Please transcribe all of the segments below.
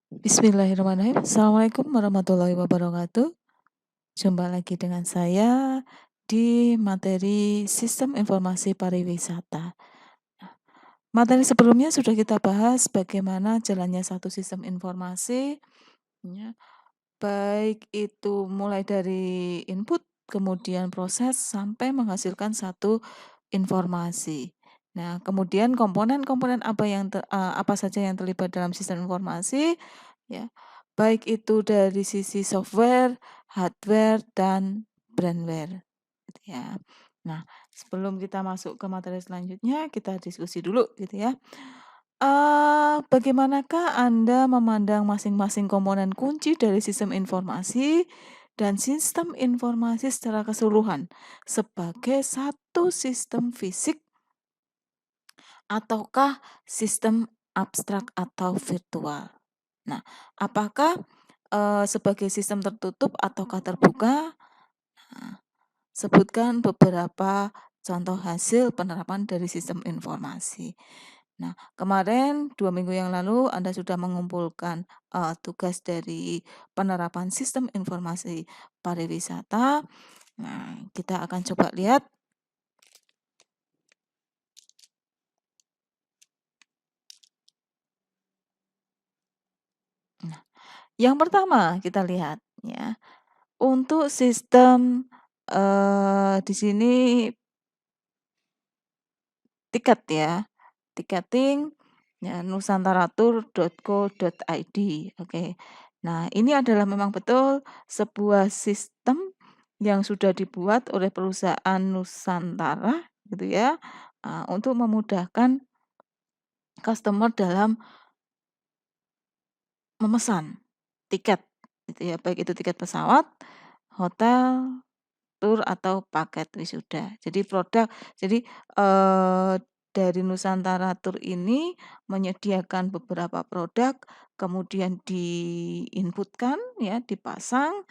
Bismillahirrahmanirrahim. Assalamualaikum warahmatullahi wabarakatuh. Jumpa lagi dengan saya di materi Sistem Informasi Pariwisata. Materi sebelumnya sudah kita bahas bagaimana jalannya satu sistem informasi, ya, baik itu mulai dari input, kemudian proses sampai menghasilkan satu informasi. Nah, kemudian komponen-komponen apa saja yang terlibat dalam sistem informasi, ya, baik itu dari sisi software, hardware, dan brandware, gitu ya. Nah, sebelum kita masuk ke materi selanjutnya, kita diskusi dulu, gitu ya. Bagaimanakah Anda memandang masing-masing komponen kunci dari sistem informasi dan sistem informasi secara keseluruhan sebagai satu sistem fisik ataukah sistem abstrak atau virtual? Nah, apakah, sebagai sistem tertutup ataukah terbuka? Nah, sebutkan beberapa contoh hasil penerapan dari sistem informasi. Nah, kemarin 2 minggu yang lalu Anda sudah mengumpulkan, tugas dari penerapan sistem informasi pariwisata. Nah, kita akan coba lihat. Nah, yang pertama kita lihat ya, untuk sistem, di sini tiket ya, tiketing ya nusantaratur.co.id. Oke. Nah, ini adalah memang betul sebuah sistem yang sudah dibuat oleh perusahaan Nusantara gitu ya, untuk memudahkan customer dalam memesan tiket gitu ya, baik itu tiket pesawat, hotel, tur atau paket wisuda. Jadi, dari Nusantara Tour ini menyediakan beberapa produk, kemudian diinputkan ya, dipasang,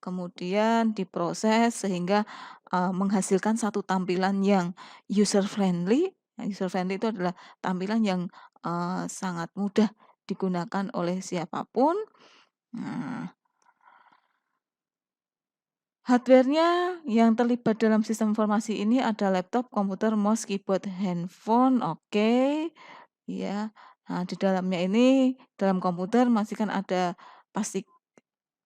kemudian diproses sehingga, menghasilkan satu tampilan yang user friendly. Nah, user friendly itu adalah tampilan yang, sangat mudah digunakan oleh siapapun. Nah, hardware-nya yang terlibat dalam sistem informasi ini ada laptop, komputer, mouse, keyboard, handphone, oke, ya. Nah, di dalamnya ini, dalam komputer masih kan pasti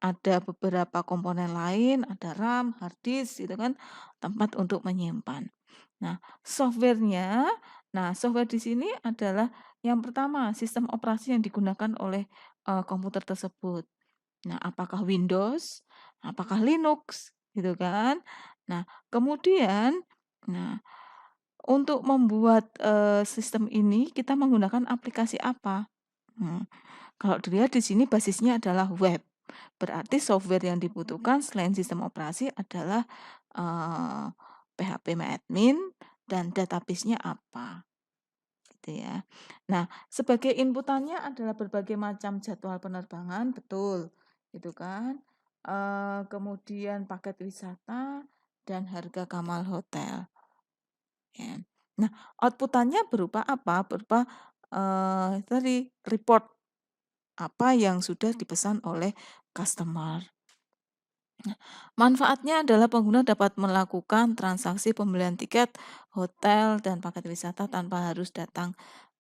ada beberapa komponen lain, ada RAM, hard disk gitu kan, tempat untuk menyimpan. Nah, software-nya, software di sini adalah yang pertama, sistem operasi yang digunakan oleh, komputer tersebut. Nah, apakah Windows, apakah Linux, gitu kan. Nah, kemudian, nah, untuk membuat, sistem ini kita menggunakan aplikasi apa? Kalau dilihat di sini basisnya adalah web. Berarti software yang dibutuhkan selain sistem operasi adalah, eee, PHP admin dan database-nya apa, gitu ya. Nah, sebagai inputannya adalah berbagai macam jadwal penerbangan, betul, gitu kan. Kemudian paket wisata dan harga kamar hotel, ya. Nah, outputannya berupa apa? Berupa, tadi report apa yang sudah dipesan oleh customer. Manfaatnya adalah pengguna dapat melakukan transaksi pembelian tiket, hotel, dan paket wisata tanpa harus datang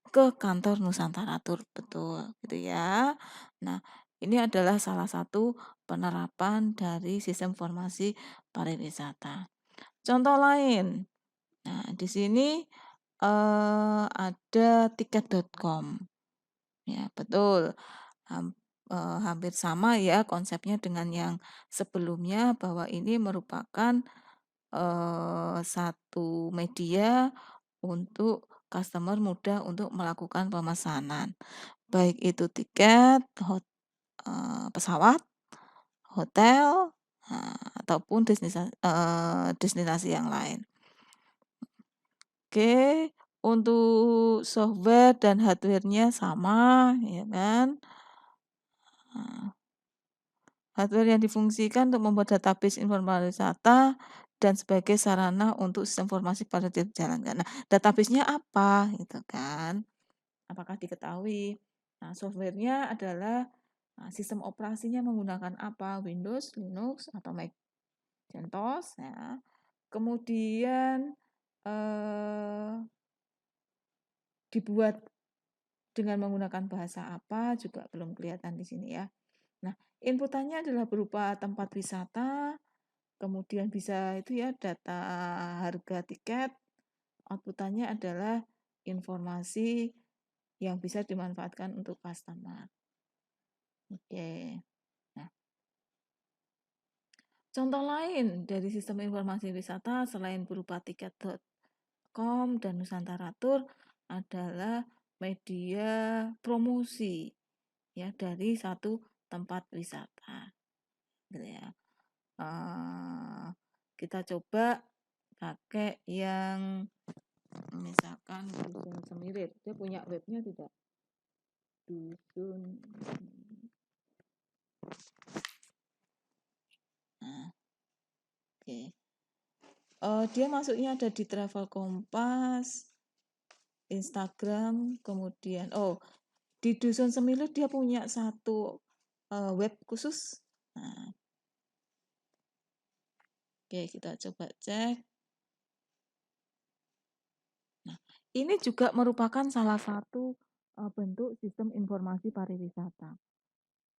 ke kantor Nusantara Tour, betul, gitu ya. Nah, ini adalah salah satu penerapan dari sistem informasi pariwisata. Contoh lain, nah di sini, ada tiket.com, ya betul, hampir sama ya konsepnya dengan yang sebelumnya bahwa ini merupakan, satu media untuk customer mudah untuk melakukan pemesanan, baik itu tiket, pesawat, hotel, ataupun destinasi yang lain. Oke, untuk software dan hardware-nya sama, ya kan. Hardware yang difungsikan untuk membuat database informasi wisata dan sebagai sarana untuk sistem informasi pada dijalankan. Nah, database-nya apa gitu kan? Apakah diketahui? Nah, software-nya adalah Nah, sistem operasinya menggunakan apa? Windows, Linux, atau Macintosh. Ya. Kemudian dibuat dengan menggunakan bahasa apa juga belum kelihatan di sini ya. Nah, inputannya adalah berupa tempat wisata, kemudian bisa itu ya data harga tiket, outputannya adalah informasi yang bisa dimanfaatkan untuk customer. Oke. Nah, contoh lain dari sistem informasi wisata selain berupa tiket.com dan Nusantara Tour adalah media promosi ya dari satu tempat wisata. Gitu ya. Kita coba pakai yang misalkan Dusun Semilip. Dia punya webnya tidak? Dusun. Nah, oke. Dia masuknya ada di Travel Kompas, Instagram, kemudian di Dusun Semilip dia punya satu web khusus. Nah, oke, kita coba cek. Nah, ini juga merupakan salah satu bentuk sistem informasi pariwisata,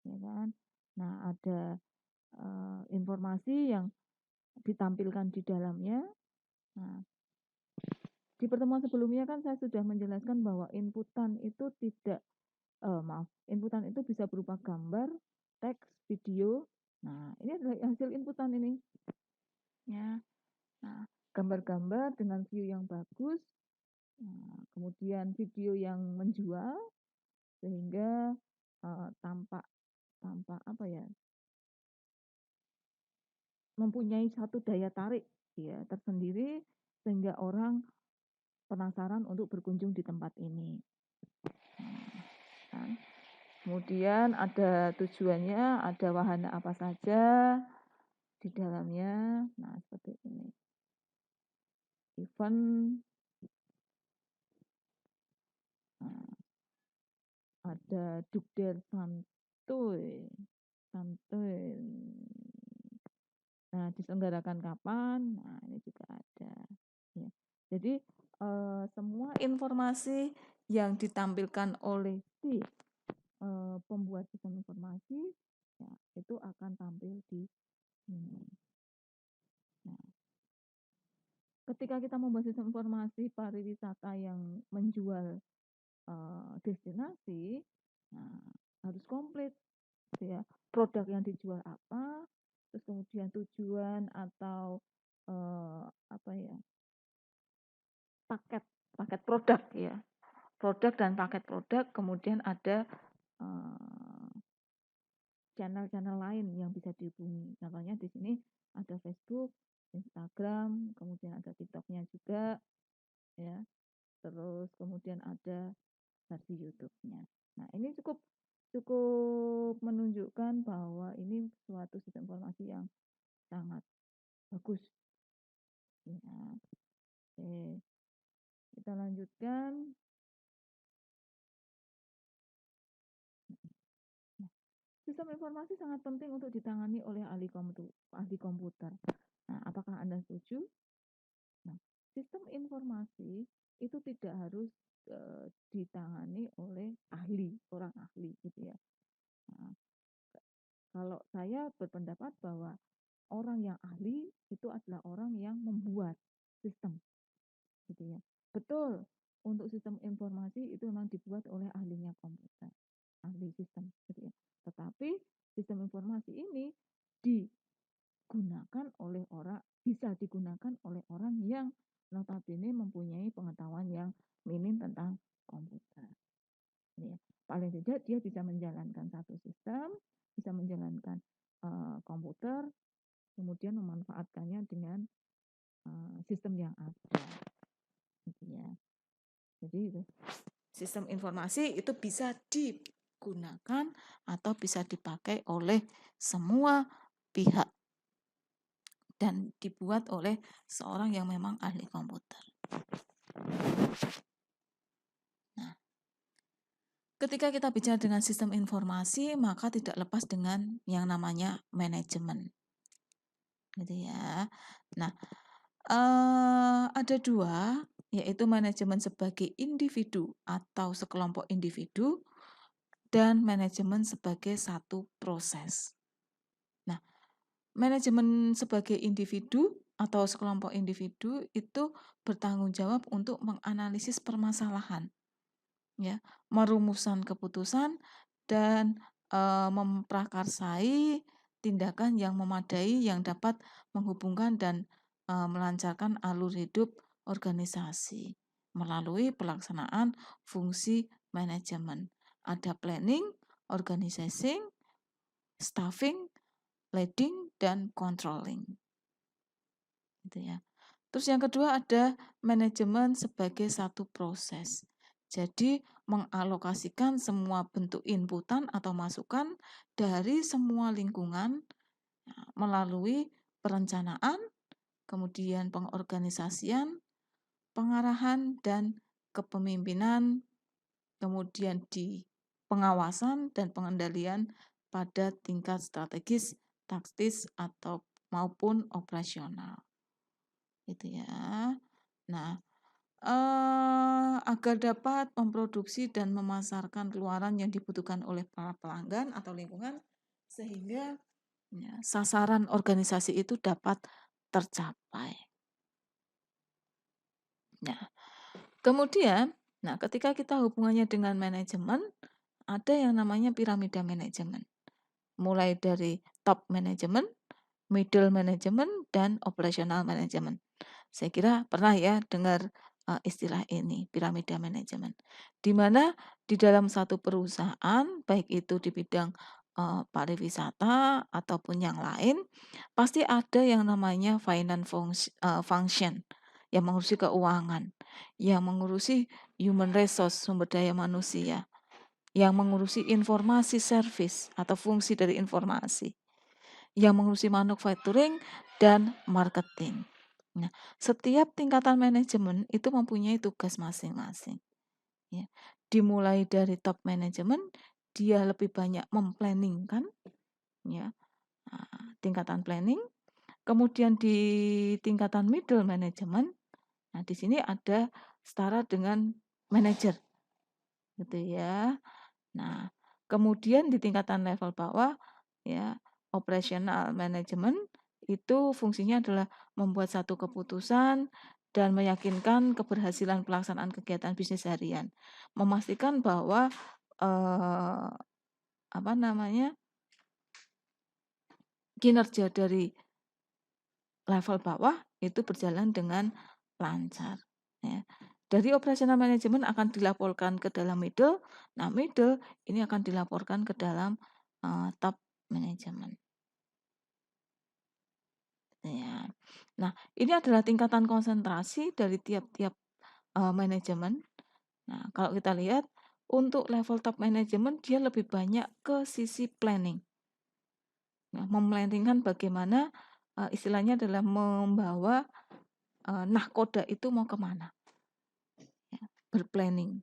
ya kan? Nah, ada informasi yang ditampilkan di dalamnya. Nah, di pertemuan sebelumnya kan saya sudah menjelaskan bahwa inputan itu inputan itu bisa berupa gambar, teks, video. Nah, ini adalah hasil inputan ini. Ya. Nah, gambar-gambar dengan view yang bagus, nah, kemudian video yang menjual sehingga tampak apa ya? Mempunyai satu daya tarik ya tersendiri sehingga orang penasaran untuk berkunjung di tempat ini. Nah, kemudian ada tujuannya, ada wahana apa saja di dalamnya. Nah, seperti ini. Event, nah, ada Dukder Santuy. Nah, diselenggarakan kapan? Nah, ini juga ada. Ya. Jadi semua informasi yang ditampilkan oleh si pembuat sistem informasi ya, itu akan tampil di sini. Nah, ketika kita membuat sistem informasi pariwisata yang menjual destinasi, nah, harus komplit, ya. Produk yang dijual apa, terus kemudian tujuan atau apa ya, paket produk ya, produk dan paket produk, kemudian ada channel-channel lain yang bisa dihubungi. Contohnya di sini ada Facebook, Instagram, kemudian ada TikTok-nya juga, ya. Terus kemudian ada versi YouTube-nya. Nah, ini cukup menunjukkan bahwa ini suatu sistem informasi yang sangat bagus. Ya. Oke. Kita lanjutkan. Nah, sistem informasi sangat penting untuk ditangani oleh ahli komputer. Nah, apakah Anda setuju? Nah, sistem informasi itu tidak harus ditangani oleh orang ahli gitu ya. Nah, kalau saya berpendapat bahwa orang yang ahli itu adalah orang yang membuat sistem gitu ya. Betul, untuk sistem informasi itu memang dibuat oleh ahlinya komputer, ahli sistem gitu ya. Tetapi sistem informasi ini bisa digunakan oleh orang yang notabene mempunyai pengetahuan yang minim tentang komputer. Ya. Paling tidak dia bisa menjalankan satu sistem, bisa menjalankan komputer, kemudian memanfaatkannya dengan sistem yang ada. Gitu ya. Jadi itu sistem informasi itu bisa digunakan atau bisa dipakai oleh semua pihak dan dibuat oleh seorang yang memang ahli komputer. Nah, Ketika kita bicara dengan sistem informasi, maka tidak lepas dengan yang namanya manajemen, gitu ya. Nah, ada 2, yaitu manajemen sebagai individu atau sekelompok individu dan manajemen sebagai satu proses. Nah, manajemen sebagai individu atau sekelompok individu itu bertanggung jawab untuk menganalisis permasalahan, ya, merumuskan keputusan dan memprakarsai tindakan yang memadai yang dapat menghubungkan dan melancarkan alur hidup organisasi melalui pelaksanaan fungsi manajemen. Ada planning, organizing, staffing, leading, dan controlling. Gitu ya. Terus yang kedua ada manajemen sebagai satu proses. Jadi mengalokasikan semua bentuk inputan atau masukan dari semua lingkungan melalui perencanaan, kemudian pengorganisasian, pengarahan dan kepemimpinan, kemudian di pengawasan dan pengendalian pada tingkat strategis, taktis atau maupun operasional. Gitu ya. Nah, agar dapat memproduksi dan memasarkan keluaran yang dibutuhkan oleh para pelanggan atau lingkungan sehingga ya, sasaran organisasi itu dapat tercapai. Nah, kemudian, ketika kita hubungannya dengan manajemen, ada yang namanya piramida manajemen. Mulai dari top management, middle management, dan operational management. Saya kira pernah ya dengar istilah ini, piramida manajemen. Di mana di dalam satu perusahaan, baik itu di bidang pariwisata ataupun yang lain, pasti ada yang namanya finance function yang mengurusi keuangan, yang mengurusi human resource, sumber daya manusia, yang mengurusi informasi service atau fungsi dari informasi, yang mengurusi manufacturing dan marketing. Nah, setiap tingkatan manajemen itu mempunyai tugas masing-masing. Ya. Dimulai dari top manajemen, dia lebih banyak memplanningkan, ya, tingkatan planning. Kemudian di tingkatan middle management, di sini ada setara dengan manager, gitu ya. Nah, kemudian di tingkatan level bawah, ya, operational management itu fungsinya adalah membuat satu keputusan dan meyakinkan keberhasilan pelaksanaan kegiatan bisnis harian. Memastikan bahwa eh, apa namanya? Kinerja dari level bawah itu berjalan dengan lancar, ya. Dari operational management akan dilaporkan ke dalam middle. Nah, middle ini akan dilaporkan ke dalam top management. Ya. Nah, ini adalah tingkatan konsentrasi dari tiap-tiap manajemen. Nah, kalau kita lihat untuk level top management dia lebih banyak ke sisi planning. Nah, memplanningkan bagaimana istilahnya adalah membawa nahkoda itu mau kemana, ya, berplanning.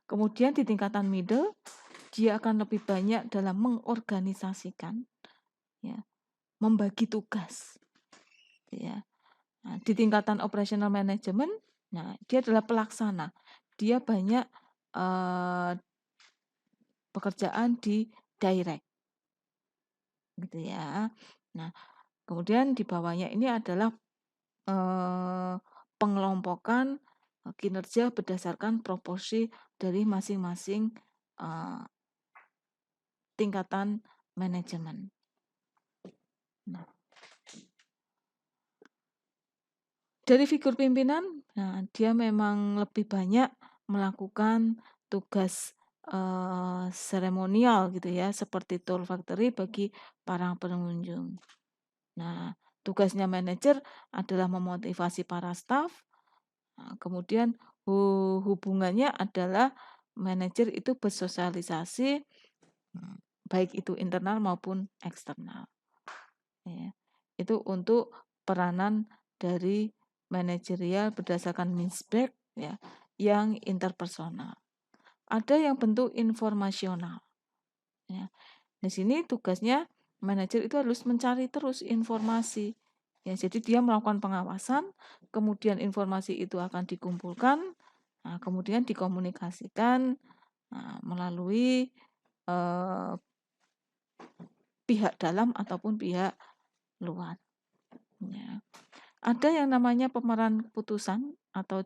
Kemudian di tingkatan middle dia akan lebih banyak dalam mengorganisasikan, ya, membagi tugas, ya. Nah, di tingkatan operational management, dia adalah pelaksana. Dia banyak pekerjaan di direct, gitu ya. Nah, kemudian di bawahnya ini adalah pengelompokan kinerja berdasarkan proporsi dari masing-masing tingkatan manajemen. Nah, dari figur pimpinan, dia memang lebih banyak melakukan tugas seremonial gitu ya, seperti tour factory bagi para pengunjung. Nah, tugasnya manajer adalah memotivasi para staf. Kemudian hubungannya adalah manajer itu bersosialisasi baik itu internal maupun eksternal. Ya. Itu untuk peranan dari manajerial berdasarkan Mintzberg, ya, yang interpersonal. ada yang bentuk informasional. Ya. Di sini tugasnya manajer itu harus mencari terus informasi. Ya, jadi dia melakukan pengawasan, kemudian informasi itu akan dikumpulkan, nah, kemudian dikomunikasikan melalui eh, pihak dalam ataupun pihak luar. Ya. Ada yang namanya pemeran keputusan atau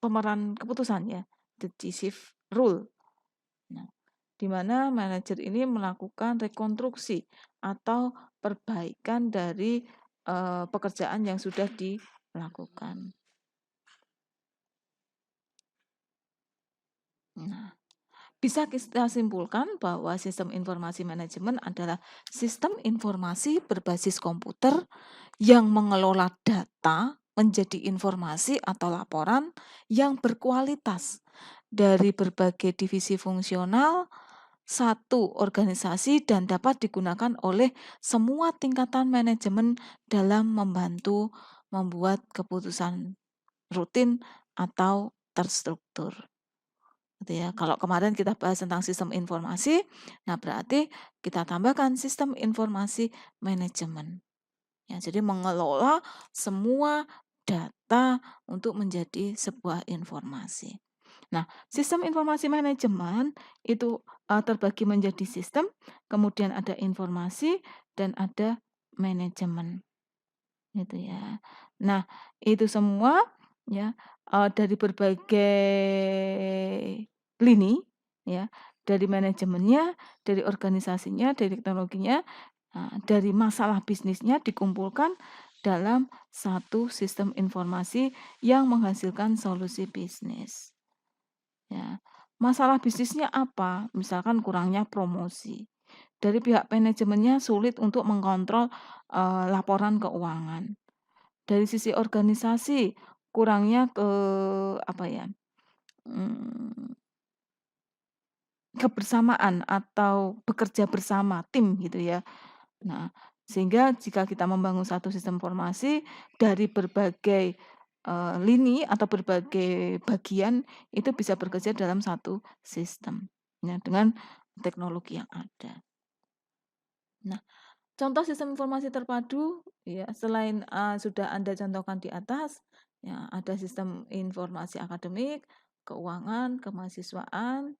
pemeran keputusan ya, decisive rule. Nah, di mana manajer ini melakukan rekonstruksi atau perbaikan dari pekerjaan yang sudah dilakukan. Nah, bisa kita simpulkan bahwa sistem informasi manajemen adalah sistem informasi berbasis komputer yang mengelola data menjadi informasi atau laporan yang berkualitas dari berbagai divisi fungsional satu organisasi dan dapat digunakan oleh semua tingkatan manajemen dalam membantu membuat keputusan rutin atau terstruktur. Gitu ya. Kalau kemarin kita bahas tentang sistem informasi, nah berarti kita tambahkan sistem informasi manajemen. Ya, jadi mengelola semua data untuk menjadi sebuah informasi. Nah, sistem informasi manajemen itu terbagi menjadi sistem, kemudian ada informasi dan ada manajemen, gitu ya. Nah, itu semua ya dari berbagai lini ya, dari manajemennya, dari organisasinya, dari teknologinya, dari masalah bisnisnya dikumpulkan dalam satu sistem informasi yang menghasilkan solusi bisnis. Ya. Masalah bisnisnya apa? Misalkan kurangnya promosi. Dari pihak manajemennya sulit untuk mengkontrol laporan keuangan. Dari sisi organisasi kurangnya apa ya? Kebersamaan atau bekerja bersama tim gitu ya. Nah, sehingga jika kita membangun satu sistem informasi dari berbagai lini atau berbagai bagian itu bisa bekerja dalam satu sistem ya, dengan teknologi yang ada. Nah, contoh sistem informasi terpadu ya selain sudah Anda contohkan di atas ya ada sistem informasi akademik, keuangan, kemahasiswaan,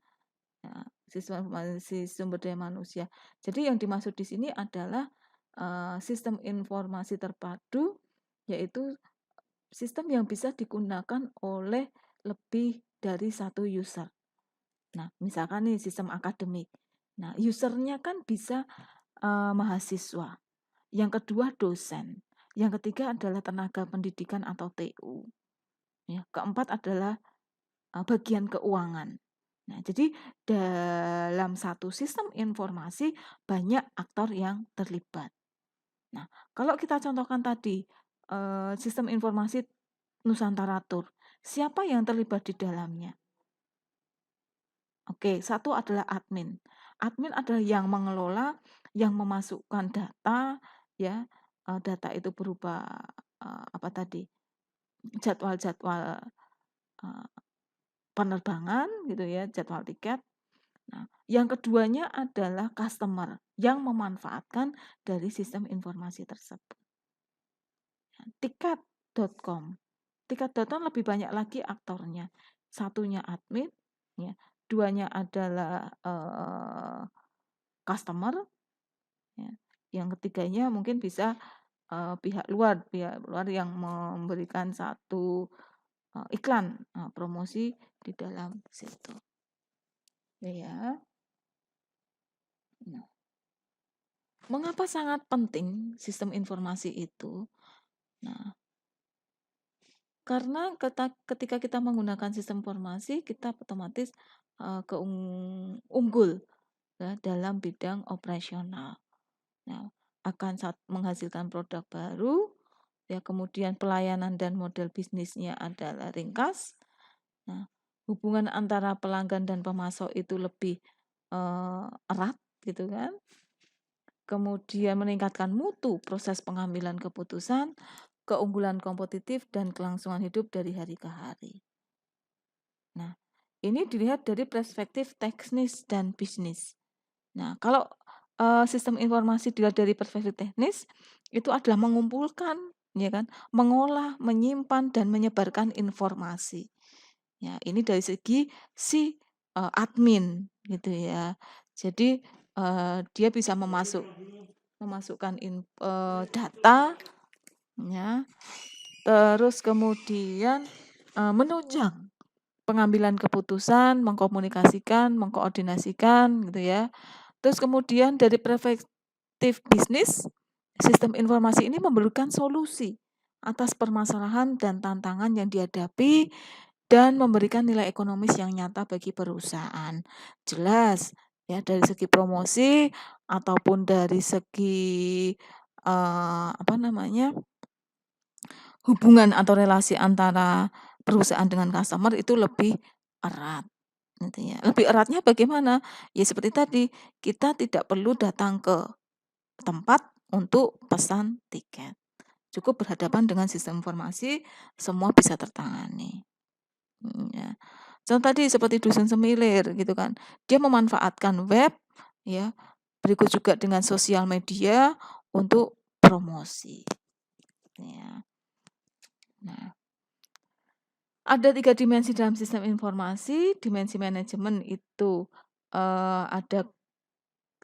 ya, sistem informasi sumber daya manusia. Jadi yang dimaksud di sini adalah sistem informasi terpadu yaitu sistem yang bisa digunakan oleh lebih dari satu user. Nah, misalkan nih sistem akademik. Nah, usernya kan bisa mahasiswa. Yang kedua dosen. Yang ketiga adalah tenaga pendidikan atau TU. Ya, keempat adalah bagian keuangan. Nah, jadi dalam satu sistem informasi banyak aktor yang terlibat. Nah, kalau kita contohkan tadi sistem informasi Nusantara Tour, siapa yang terlibat di dalamnya? Oke, satu adalah admin. Admin adalah yang mengelola, yang memasukkan data, ya. Data itu berupa apa tadi? Jadwal-jadwal penerbangan gitu ya, jadwal tiket. Nah, yang keduanya adalah customer yang memanfaatkan dari sistem informasi tersebut. Tiket.com. Tiket.com lebih banyak lagi aktornya. Satunya admin, ya. Duanya adalah customer, ya. Yang ketiganya mungkin bisa pihak luar yang memberikan satu iklan promosi di dalam situ. Ya. Nah, mengapa sangat penting sistem informasi itu? Nah, karena ketika kita menggunakan sistem informasi, kita otomatis unggul ya, dalam bidang operasional. Nah, akan menghasilkan produk baru, ya kemudian pelayanan dan model bisnisnya adalah ringkas. Nah, hubungan antara pelanggan dan pemasok itu lebih erat gitu kan. Kemudian meningkatkan mutu proses pengambilan keputusan, keunggulan kompetitif, dan kelangsungan hidup dari hari ke hari. Nah, ini dilihat dari perspektif teknis dan bisnis. Nah, kalau, sistem informasi dilihat dari perspektif teknis, itu adalah mengumpulkan, ya kan, mengolah, menyimpan, dan menyebarkan informasi. Ya, ini dari segi si, admin, gitu ya. Jadi, dia bisa memasukkan data, ya, terus kemudian, menunjang pengambilan keputusan, mengkomunikasikan, mengkoordinasikan, gitu ya. Terus kemudian dari perspektif bisnis, sistem informasi ini memberikan solusi atas permasalahan dan tantangan yang dihadapi dan memberikan nilai ekonomis yang nyata bagi perusahaan. Jelas ya dari segi promosi ataupun dari segi, apa namanya, hubungan atau relasi antara perusahaan dengan customer itu lebih erat. Gitu ya. Lebih eratnya bagaimana? Ya seperti tadi, kita tidak perlu datang ke tempat untuk pesan tiket. Cukup berhadapan dengan sistem informasi, semua bisa tertangani. Ya. Contoh tadi seperti dusun semilir gitu kan. Dia memanfaatkan web ya, berikut juga dengan sosial media untuk promosi. Ya. Nah, ada 3 dimensi dalam sistem informasi. Dimensi manajemen itu ada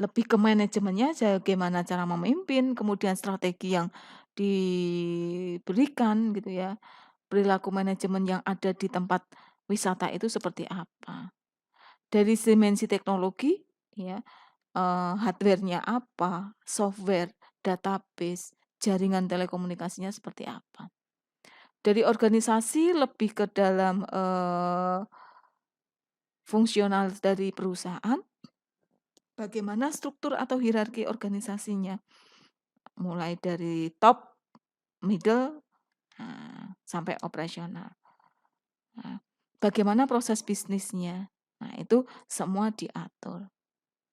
lebih ke manajemennya, bagaimana cara memimpin, kemudian strategi yang diberikan gitu ya, perilaku manajemen yang ada di tempat wisata itu seperti apa. Dari dimensi teknologi ya, hardware-nya apa, software, database, jaringan telekomunikasinya seperti apa. Dari organisasi lebih ke dalam, fungsional dari perusahaan, bagaimana struktur atau hierarki organisasinya. Mulai dari top, middle, sampai operasional. Nah, bagaimana proses bisnisnya. Nah, itu semua diatur.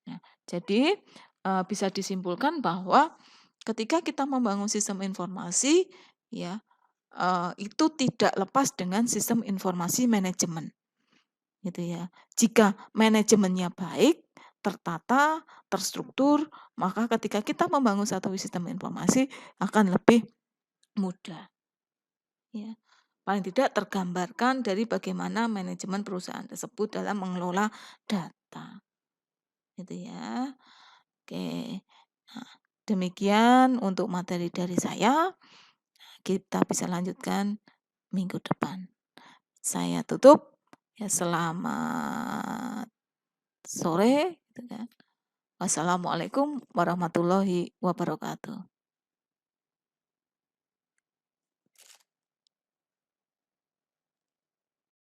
Nah, jadi, bisa disimpulkan bahwa ketika kita membangun sistem informasi, ya, itu tidak lepas dengan sistem informasi manajemen, gitu ya. Jika manajemennya baik, tertata, terstruktur, maka ketika kita membangun satu sistem informasi akan lebih mudah, ya. Paling tidak tergambarkan dari bagaimana manajemen perusahaan tersebut dalam mengelola data, gitu ya. Oke. Nah, demikian untuk materi dari saya. Kita bisa lanjutkan minggu depan. Saya tutup. Ya, selamat sore, gitu kan. Wassalamualaikum warahmatullahi wabarakatuh.